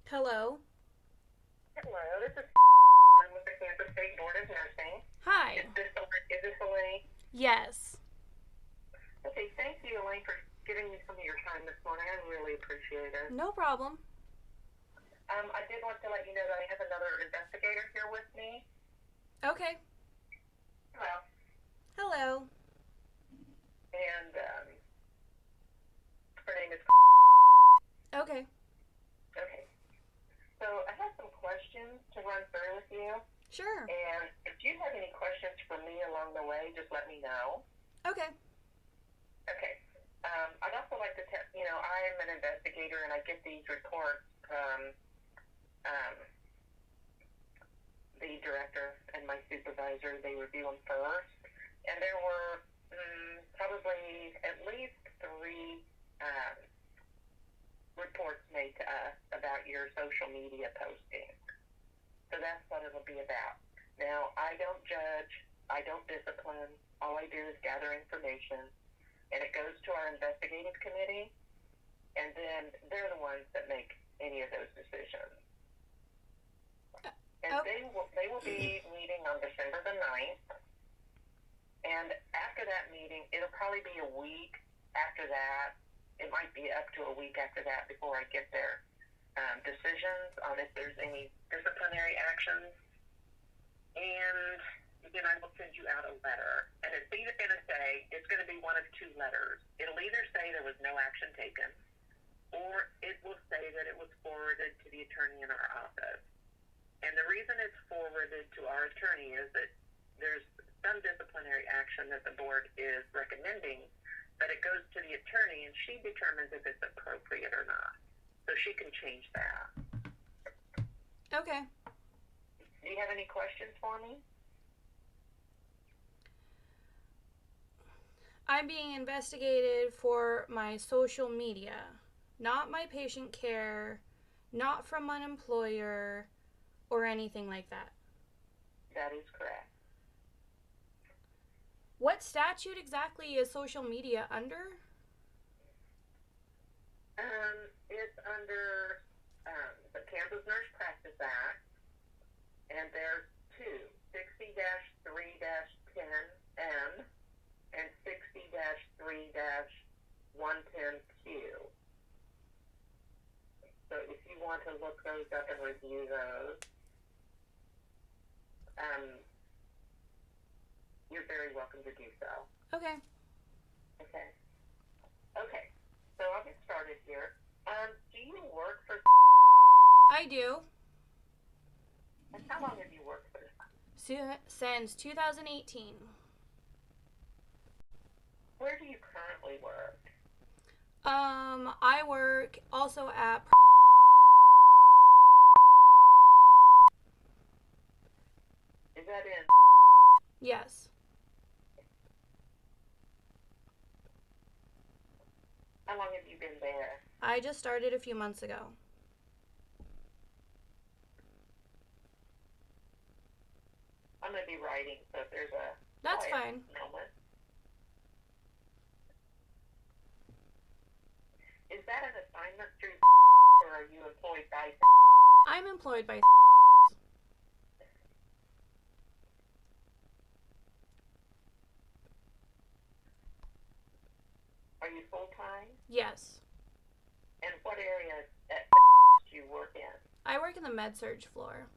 Hello. Hello, this is I'm with the Kansas State Board of Nursing. Hi. Is this Elaine? Yes. Okay, thank you, Elaine, for giving me some of your time this morning. I really appreciate it. No problem. I did want to let you know that I have another investigator here with me. Okay. Hello. Hello. And her name is. Okay. Okay. So I have some questions to run through with you. Sure. And if you have any questions for me along the way, just let me know. Okay. Okay. I'd also like to tell I'm an investigator and I get these reports from the director and my supervisor. They review them first. And there were probably at least three reports made to us about your social media posting. So that's what it'll be about. Now, I don't judge. I don't discipline. All I do is gather information. And it goes to our investigative committee. And then they're the ones that make any of those decisions. And they will be meeting on December the 9th. And after that meeting, it'll probably be a week after that. It might be up to a week after that before I get their decisions on if there's any disciplinary actions. And then I will send you out a letter. And it's either going to say, it's going to be one of two letters. It'll either say there was no action taken, or it will say that it was forwarded to the attorney in our office. And the reason it's forwarded to our attorney is that there's some disciplinary action that the board is recommending, but it goes to the attorney and she determines if it's appropriate or not. So she can change that. Okay. Do you have any questions for me? I'm being investigated for my social media, not my patient care, not from an employer, or anything like that. That is correct. What statute exactly is social media under? It's under the Kansas Nurse Practice Act, and there's two, 60-3-10M and 60-3-110Q. So if you want to look those up and review those, you're very welcome to do so. Okay. Okay. Okay. So I'll get started here. Do you work for? I do. And how long have you worked for? Since 2018. Where do you currently work? I work also at. Is that in? Yes. How long have you been there? I just started a few months ago. I'm going to be writing, so if there's a That's quiet fine. moment. Is that an assignment through or are you employed by? I'm employed by. Are you full time? Yes. And what area at do you work in? I work in the med-surg floor.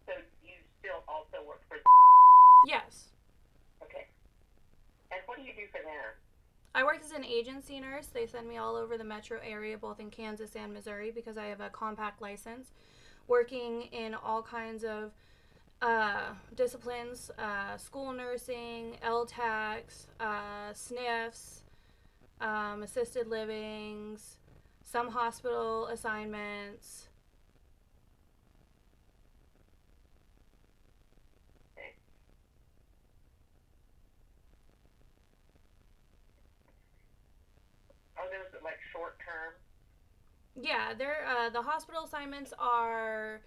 So you still also work for? Yes. Okay. And what do you do for them? I work as an agency nurse. They send me all over the metro area, both in Kansas and Missouri, because I have a compact license, working in all kinds of disciplines, school nursing, LTACs, SNFs, assisted livings, some hospital assignments. Okay. Are those like short term? Yeah, they're the hospital assignments are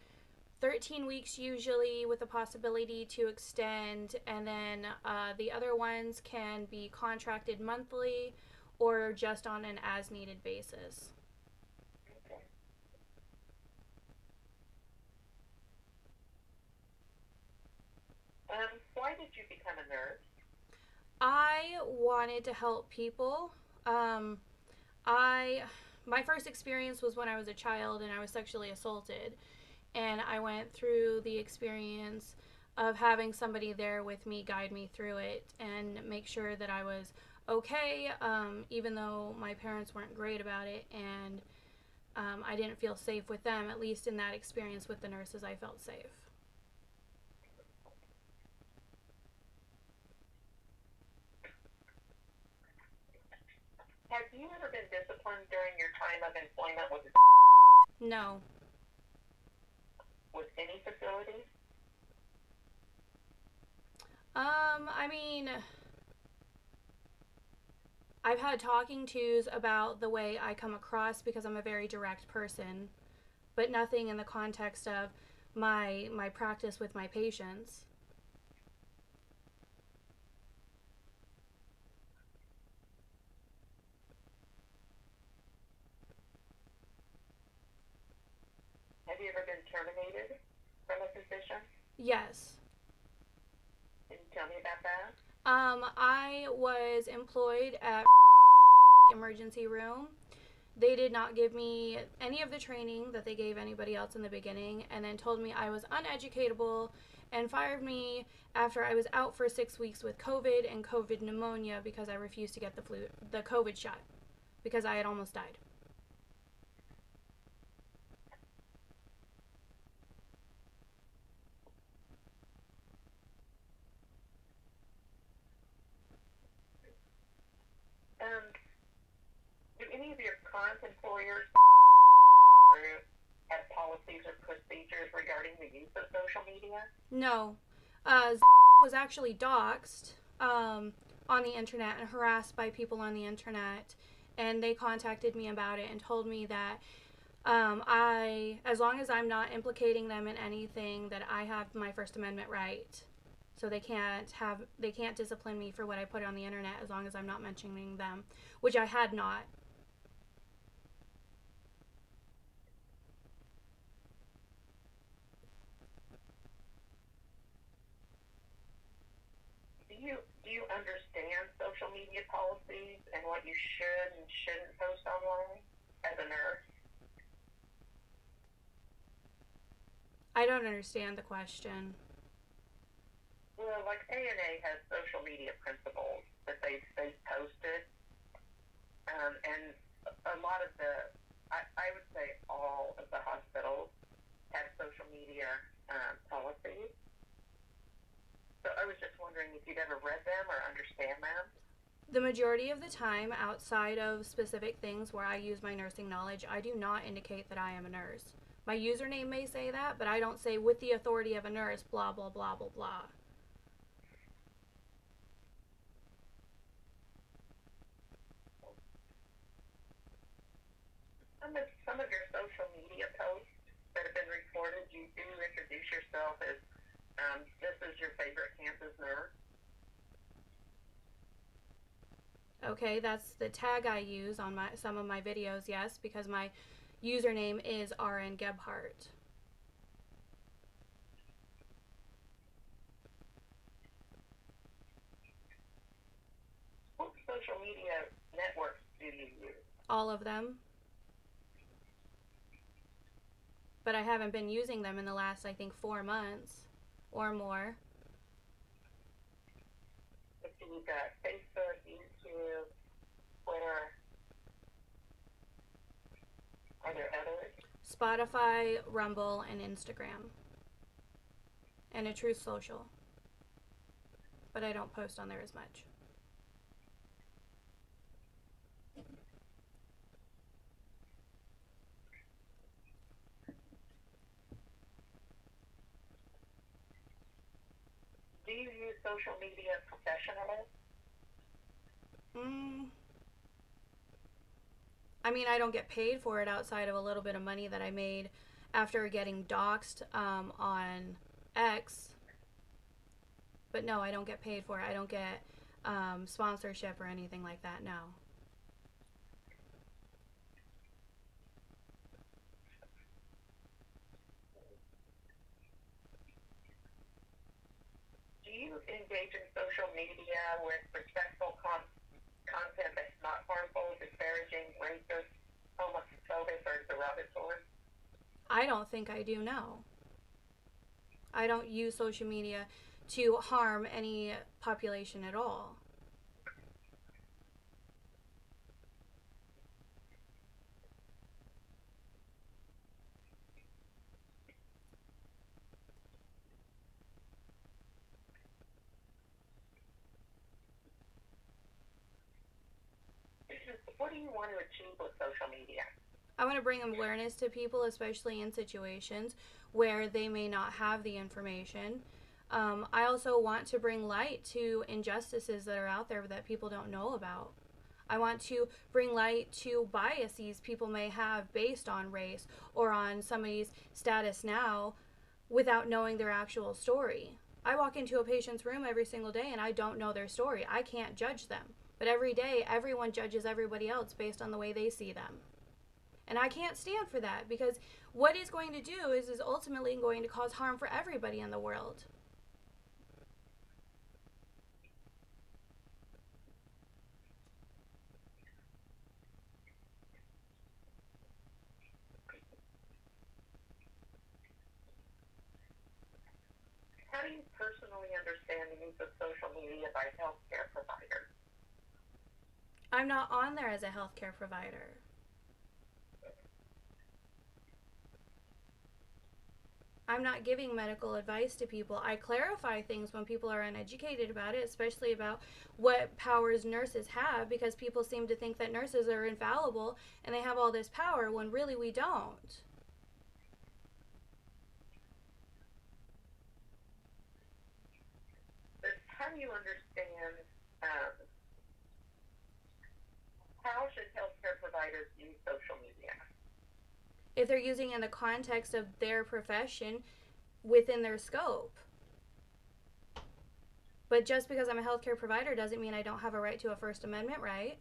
13 weeks usually, with a possibility to extend, and then the other ones can be contracted monthly or just on an as needed basis. Okay. Why did you become a nurse? I wanted to help people. I My first experience was when I was a child and I was sexually assaulted, and I went through the experience of having somebody there with me guide me through it and make sure that I was okay, even though my parents weren't great about it, and I didn't feel safe with them. At least in that experience with the nurses, I felt safe. Have you ever been disciplined during your time of employment No. with any facility? I mean, I've had talking tos about the way I come across because I'm a very direct person, but nothing in the context of my practice with my patients. Have you ever been terminated from a position? Yes. Can you tell me about that? I was employed at emergency room. They did not give me any of the training that they gave anybody else in the beginning, and then told me I was uneducatable and fired me after I was out for 6 weeks with COVID and COVID pneumonia because I refused to get the COVID shot because I had almost died. Um, do any of your current employers have policies or procedures regarding the use of social media? No. Was actually doxxed on the internet and harassed by people on the internet, and they contacted me about it and told me that as long as I'm not implicating them in anything, that I have my First Amendment right. So they can't discipline me for what I put on the internet as long as I'm not mentioning them, which I had not. Do you understand social media policies and what you should and shouldn't post online as a nurse? I don't understand the question. Well, like ANA has social media principles that they've posted, and a lot of I would say all of the hospitals have social media policies. So I was just wondering if you'd ever read them or understand them. The majority of the time, outside of specific things where I use my nursing knowledge, I do not indicate that I am a nurse. My username may say that, but I don't say with the authority of a nurse, blah, blah, blah, blah, blah. Some of your social media posts that have been reported, you do introduce yourself as this is your favorite campus nurse. Okay, that's the tag I use on some of my videos, yes, because my username is RN Gebhardt. What social media networks do you use? All of them. But I haven't been using them in the last, I think, 4 months or more. Let's see, you've got Facebook, YouTube, Twitter. Are there others? Spotify, Rumble, and Instagram. And a Truth Social. But I don't post on there as much. Do you use social media professionally? I mean, I don't get paid for it outside of a little bit of money that I made after getting doxxed on X. But no, I don't get paid for it. I don't get sponsorship or anything like that, no. Do you engage in social media with respectful content that's not harmful, disparaging, racist, homophobic, or derogatory? I don't think I do, no. I don't use social media to harm any population at all. What do you want to achieve with social media? I want to bring awareness to people, especially in situations where they may not have the information. I also want to bring light to injustices that are out there that people don't know about. I want to bring light to biases people may have based on race or on somebody's status now without knowing their actual story. I walk into a patient's room every single day and I don't know their story. I can't judge them. But every day, everyone judges everybody else based on the way they see them. And I can't stand for that, because what it's going to do is ultimately going to cause harm for everybody in the world. How do you personally understand the use of social media by healthcare providers? I'm not on there as a healthcare provider. I'm not giving medical advice to people. I clarify things when people are uneducated about it, especially about what powers nurses have, because people seem to think that nurses are infallible and they have all this power when really we don't. How do you understand, how should healthcare providers use social media? If they're using it in the context of their profession within their scope. But just because I'm a healthcare provider doesn't mean I don't have a right to a First Amendment right.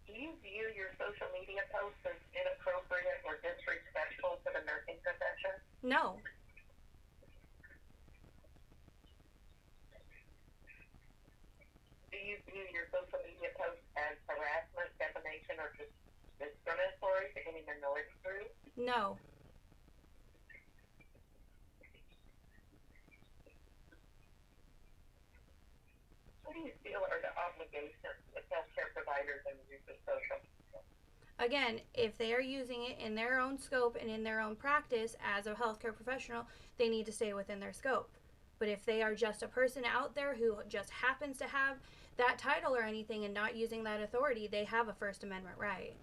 Do you view your social media posts as inappropriate or disrespectful to the nursing profession? No. Do you view your social media posts as harassment, defamation, or discriminatory to any minority group? No. What do you feel are the obligations of healthcare providers in the use of social media? Again, if they are using it in their own scope and in their own practice as a healthcare professional, they need to stay within their scope. But if they are just a person out there who just happens to have that title or anything and not using that authority, they have a First Amendment right.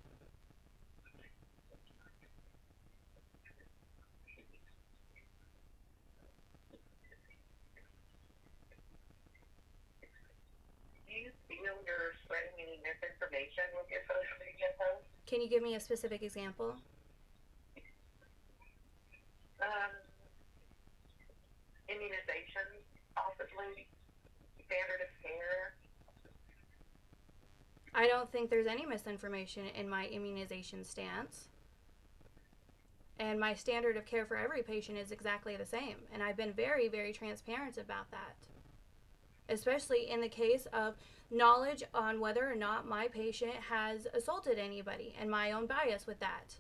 Do you feel you're spreading any misinformation with your social media posts? Can you give me a specific example? Um, Immunizations, possibly, standard of care. I don't think there's any misinformation in my immunization stance. And my standard of care for every patient is exactly the same. And I've been very, very transparent about that. Especially in the case of knowledge on whether or not my patient has assaulted anybody and my own bias with that.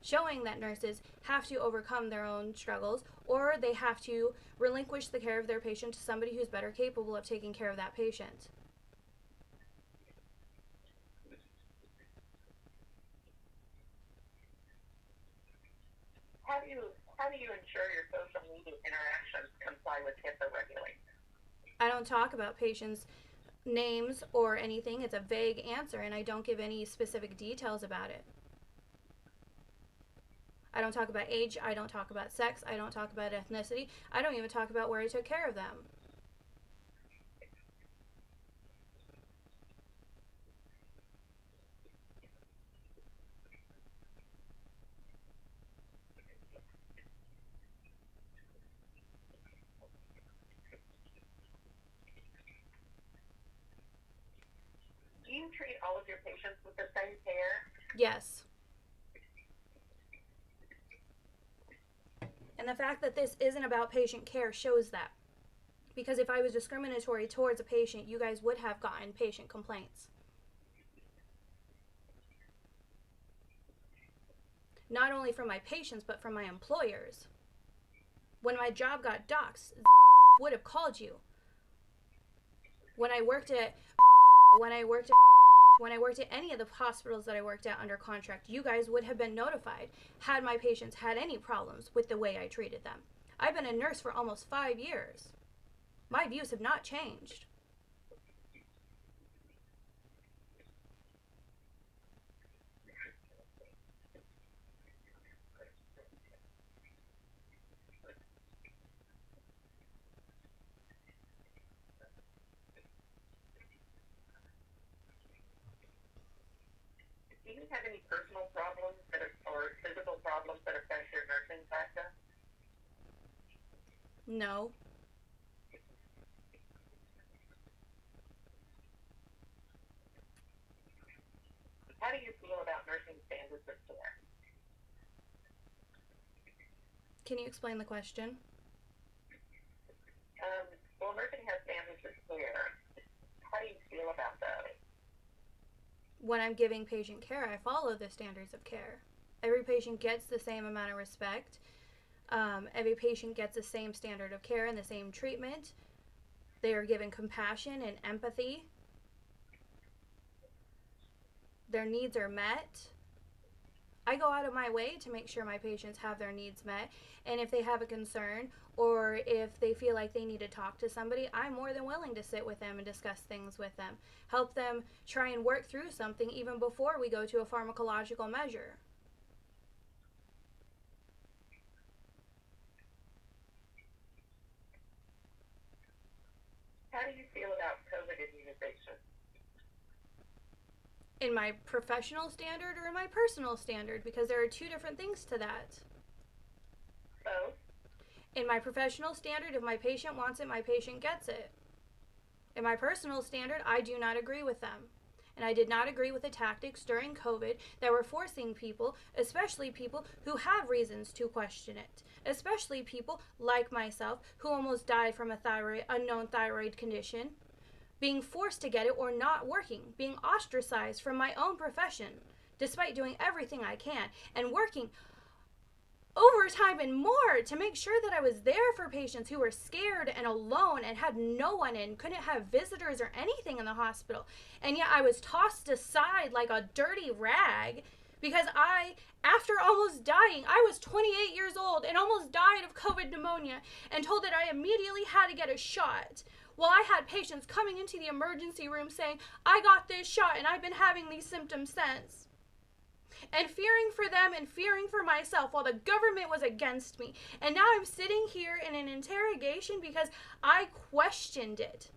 Showing that nurses have to overcome their own struggles, or they have to relinquish the care of their patient to somebody who's better capable of taking care of that patient. How do you ensure your social media interactions comply with HIPAA regulations? I don't talk about patients' names or anything. It's a vague answer, and I don't give any specific details about it. I don't talk about age. I don't talk about sex. I don't talk about ethnicity. I don't even talk about where I took care of them. Do you treat all of your patients with the same care? Yes. And the fact that this isn't about patient care shows that. Because if I was discriminatory towards a patient, you guys would have gotten patient complaints. Not only from my patients, but from my employers. When my job got doxxed, would have called you. When I worked at any of the hospitals that I worked at under contract, you guys would have been notified had my patients had any problems with the way I treated them. I've been a nurse for almost 5 years. My views have not changed. Do you have any personal problems or physical problems that affect your nursing practice? No. How do you feel about nursing standards of care? Can you explain the question? Well, nursing has standards of care. How do you feel about those? When I'm giving patient care, I follow the standards of care. Every patient gets the same amount of respect. Every patient gets the same standard of care and the same treatment. They are given compassion and empathy. Their needs are met. I go out of my way to make sure my patients have their needs met. And if they have a concern or if they feel like they need to talk to somebody, I'm more than willing to sit with them and discuss things with them. Help them try and work through something even before we go to a pharmacological measure. How do you feel about COVID immunization? In my professional standard or in my personal standard? Because there are two different things to that. Both. In my professional standard, if my patient wants it, my patient gets it. In my personal standard, I do not agree with them. And I did not agree with the tactics during COVID that were forcing people, especially people who have reasons to question it, especially people like myself who almost died from a unknown thyroid condition, being forced to get it or not working, being ostracized from my own profession, despite doing everything I can and working overtime and more to make sure that I was there for patients who were scared and alone and had no one in, couldn't have visitors or anything in the hospital. And yet I was tossed aside like a dirty rag because after almost dying, I was 28 years old and almost died of COVID pneumonia and told that I immediately had to get a shot. Well, I had patients coming into the emergency room saying, I got this shot and I've been having these symptoms since. And fearing for them and fearing for myself while the government was against me. And now I'm sitting here in an interrogation because I questioned it.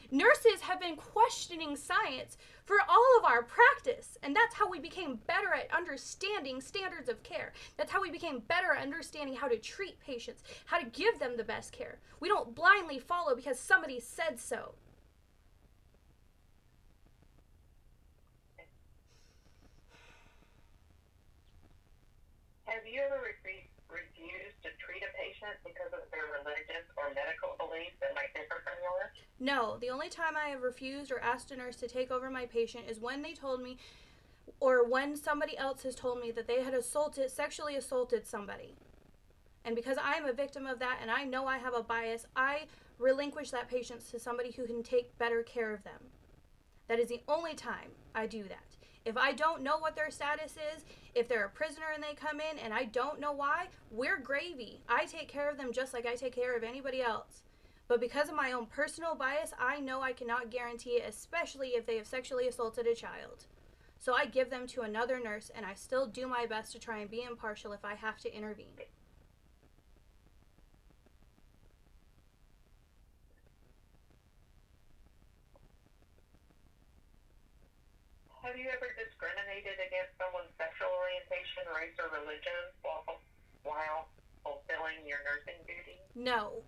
Nurses have been questioning science for all of our practice, and that's how we became better at understanding standards of care. That's how we became better at understanding how to treat patients, how to give them the best care. We don't blindly follow because somebody said so. Have you ever refused to treat a patient because of their religious or medical beliefs that might differ from yours? No, the only time I have refused or asked a nurse to take over my patient is when they told me, or when somebody else has told me that they had sexually assaulted somebody. And because I'm a victim of that and I know I have a bias, I relinquish that patient to somebody who can take better care of them. That is the only time I do that. If I don't know what their status is, if they're a prisoner and they come in and I don't know why, we're gravy. I take care of them just like I take care of anybody else. But because of my own personal bias, I know I cannot guarantee it, especially if they have sexually assaulted a child. So I give them to another nurse, and I still do my best to try and be impartial if I have to intervene. Have you ever discriminated against someone's sexual orientation, race, or religion while fulfilling your nursing duty? No.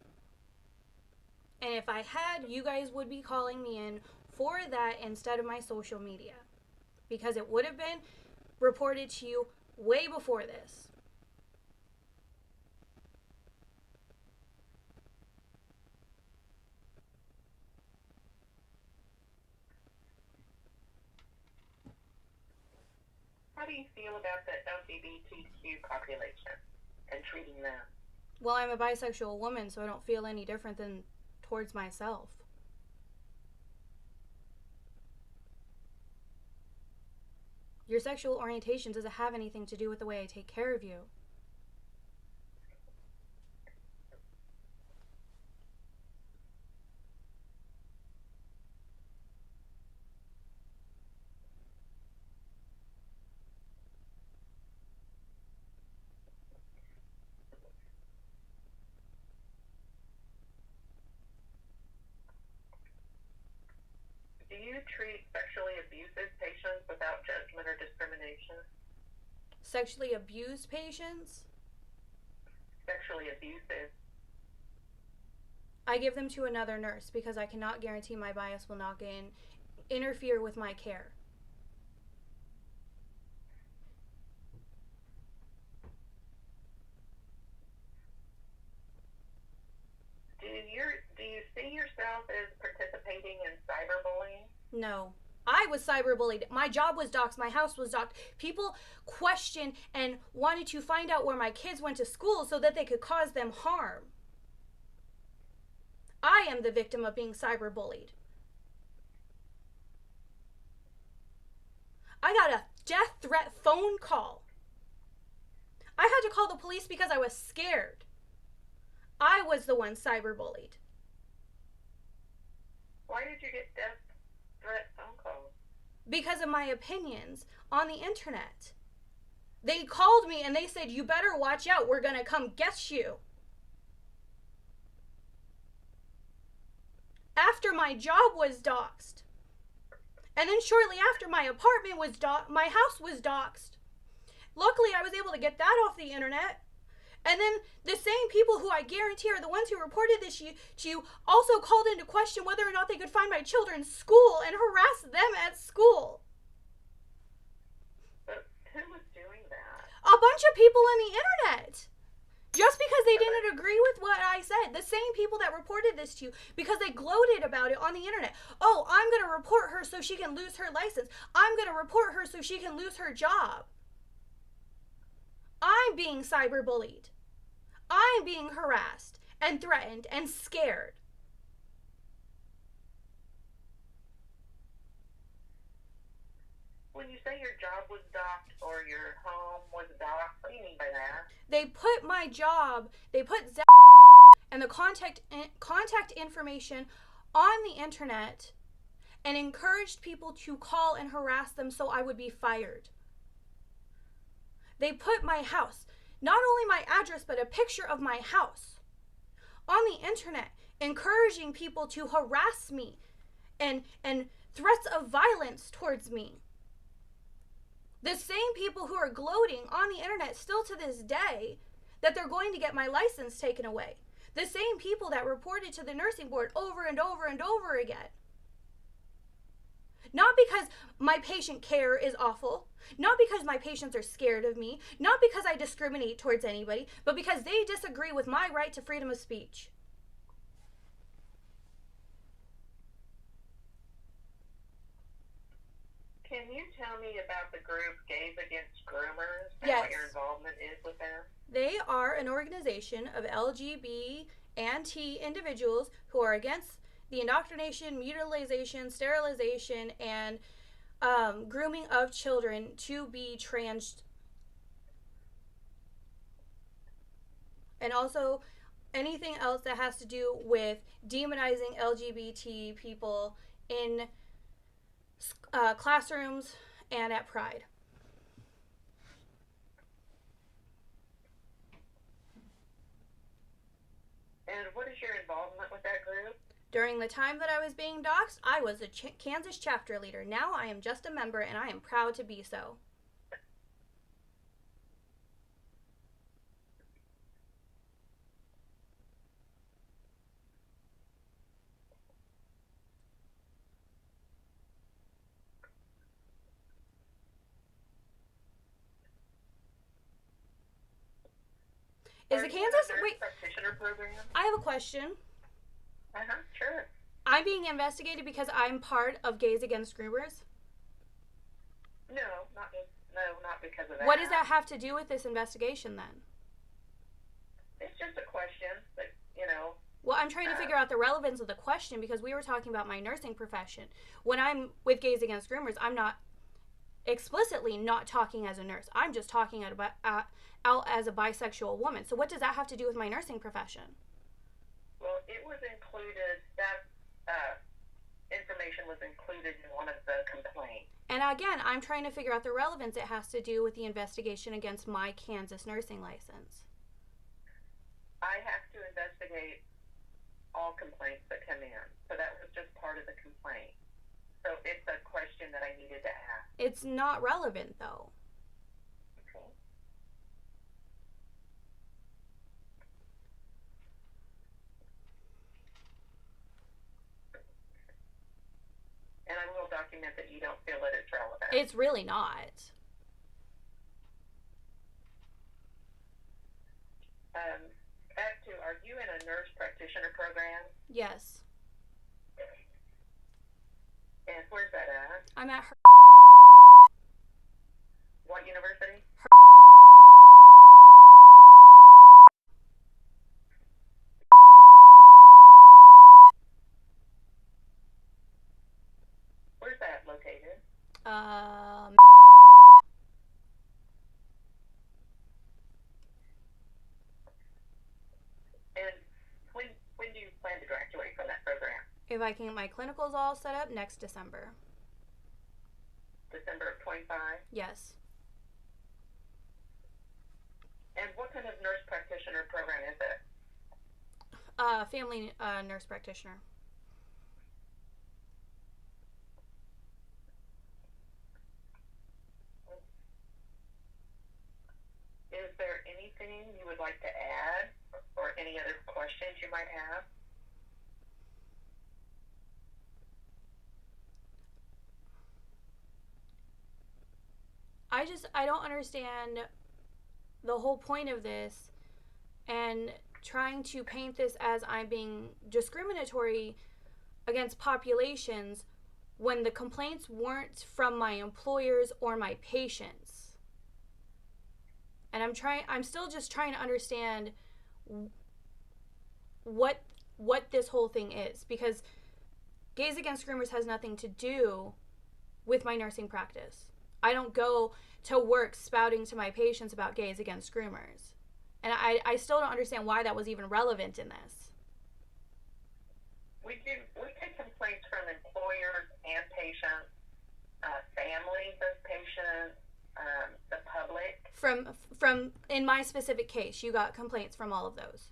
And if I had, you guys would be calling me in for that instead of my social media, because it would have been reported to you way before this. How do you feel about the LGBTQ population and treating them? Well, I'm a bisexual woman, so I don't feel any different than towards myself. Your sexual orientation doesn't have anything to do with the way I take care of you. Do you treat sexually abusive patients without judgment or discrimination? Sexually abused patients, Sexually abusive. I give them to another nurse because I cannot guarantee my bias will not interfere with my care. Do you see yourself as participating in cyberbullying? No. I was cyberbullied. My job was doxxed. My house was doxxed. People questioned and wanted to find out where my kids went to school so that they could cause them harm. I am the victim of being cyberbullied. I got a death threat phone call. I had to call the police because I was scared. I was the one cyberbullied. Why did you get death threat phone calls? Because of my opinions on the internet. They called me and they said, "You better watch out. We're going to come get you." After my job was doxxed. And then shortly after, my apartment was my house was doxxed. Luckily, I was able to get that off the internet. And then the same people who I guarantee are the ones who reported this to you also called into question whether or not they could find my children's school and harass them at school. But who was doing that? A bunch of people on the internet. Just because they didn't agree with what I said. The same people that reported this to you because they gloated about it on the internet. Oh, I'm going to report her so she can lose her license. I'm going to report her so she can lose her job. I'm being cyberbullied. I'm being harassed and threatened and scared. When you say your job was doxxed or your home was doxxed, what do you mean by that? They put my job, they put and the contact information on the internet and encouraged people to call and harass them so I would be fired. They put my house, not only my address, but a picture of my house on the internet, encouraging people to harass me and threats of violence towards me. The same people who are gloating on the internet still to this day that they're going to get my license taken away. The same people that reported to the nursing board over and over and over again. Not because my patient care is awful, not because my patients are scared of me, not because I discriminate towards anybody, but because they disagree with my right to freedom of speech. Can you tell me about the group Gays Against Groomers and Yes. what your involvement is with them? They are an organization of LGBT and T individuals who are against the indoctrination, mutilation, sterilization, and grooming of children to be trans. And also anything else that has to do with demonizing LGBT people in classrooms and at Pride. And what is your involvement with that group? During the time that I was being doxxed, I was a Kansas chapter leader. Now I am just a member, and I am proud to be so. Is the Kansas wait practitioner program? I have a question. Sure. I'm being investigated because I'm part of Gays Against Groomers? No, not because of that. What does that have to do with this investigation then? It's just a question that, Well, I'm trying to figure out the relevance of the question because we were talking about my nursing profession. When I'm with Gays Against Groomers, I'm not explicitly not talking as a nurse. I'm just talking out as a bisexual woman. So what does that have to do with my nursing profession? Well, it was included, that information was included in one of the complaints. And again, I'm trying to figure out the relevance it has to do with the investigation against my Kansas nursing license. I have to investigate all complaints that come in. So that was just part of the complaint. So it's a question that I needed to ask. It's not relevant, though. Okay. And I will document that you don't feel that it's relevant. It's really not. Back to, are you in a nurse practitioner program? Yes. And where's that at? I'm at her. What university? Where's that located? And when do you plan to graduate from that program? If I can get my clinicals all set up, next December. December of 25? Yes. And what kind of nurse practitioner program is it? Family nurse practitioner. Is there anything you would like to add or any other questions you might have? I don't understand the whole point of this and trying to paint this as I'm being discriminatory against populations when the complaints weren't from my employers or my patients. And I'm still just trying to understand what this whole thing is, because Gays Against Groomers has nothing to do with my nursing practice. I don't go to work spouting to my patients about Gays Against Groomers. And I still don't understand why that was even relevant in this. We take complaints from employers and patients, families of patients, the public. From in my specific case, you got complaints from all of those.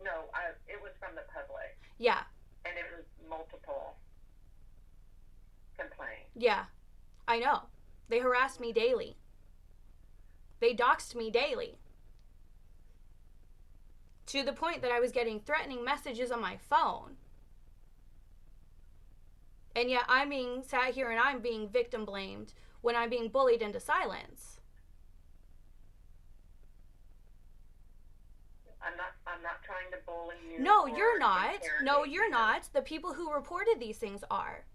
No, it was from the public. Yeah. And it was multiple complaints. Yeah, I know. They harassed me daily. They doxed me daily. To the point that I was getting threatening messages on my phone. And yet I'm being sat here and I'm being victim blamed when I'm being bullied into silence. I'm not trying to bully you. No, you're not. No, you're not. The people who reported these things are.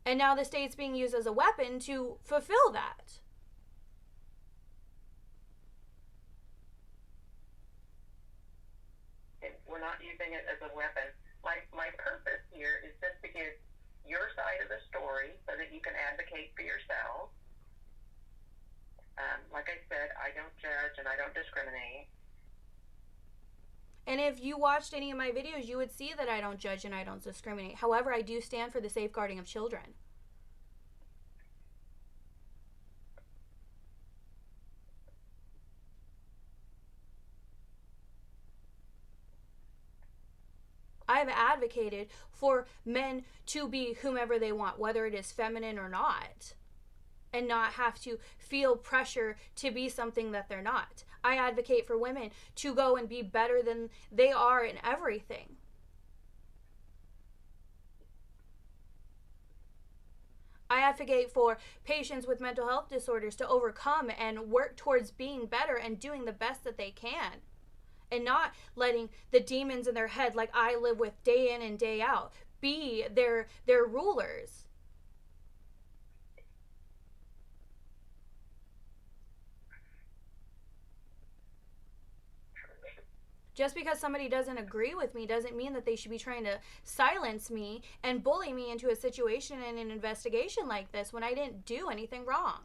And now the state's being used as a weapon to fulfill that. We're not using it as a weapon. My purpose here is just to give your side of the story so that you can advocate for yourself. Like I said, I don't judge and I don't discriminate. And if you watched any of my videos, you would see that I don't judge and I don't discriminate. However, I do stand for the safeguarding of children. I've advocated for men to be whomever they want, whether it is feminine or not, and not have to feel pressure to be something that they're not. I advocate for women to go and be better than they are in everything. I advocate for patients with mental health disorders to overcome and work towards being better and doing the best that they can, and not letting the demons in their head, like I live with day in and day out, be their rulers. Just because somebody doesn't agree with me doesn't mean that they should be trying to silence me and bully me into a situation in an investigation like this when I didn't do anything wrong.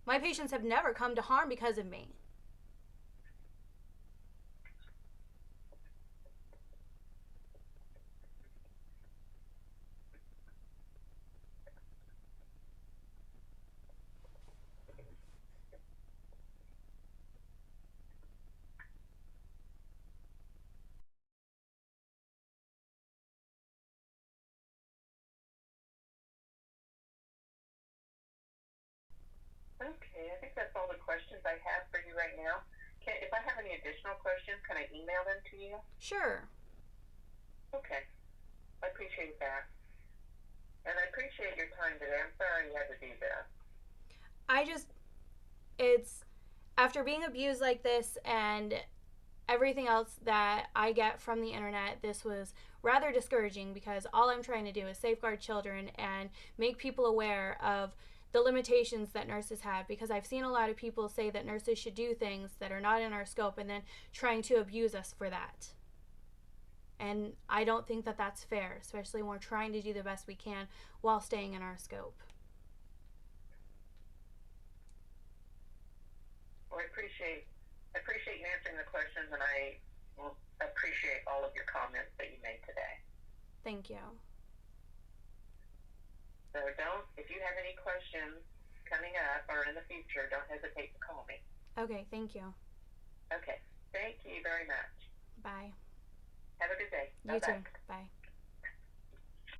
My patients have never come to harm because of me. Okay, I think that's all the questions I have for you right now. If I have any additional questions, can I email them to you? Sure. Okay, I appreciate that. And I appreciate your time today. I'm sorry you had to do this. It's after being abused like this and everything else that I get from the internet, this was rather discouraging because all I'm trying to do is safeguard children and make people aware of the limitations that nurses have, because I've seen a lot of people say that nurses should do things that are not in our scope and then trying to abuse us for that. And I don't think that that's fair, especially when we're trying to do the best we can while staying in our scope. Well, I appreciate you answering the questions, and I will appreciate all of your comments that you made today. Thank you. So if you have any questions coming up or in the future, don't hesitate to call me. Okay, thank you. Okay, thank you very much. Bye. Have a good day. You Bye-bye. too. Bye.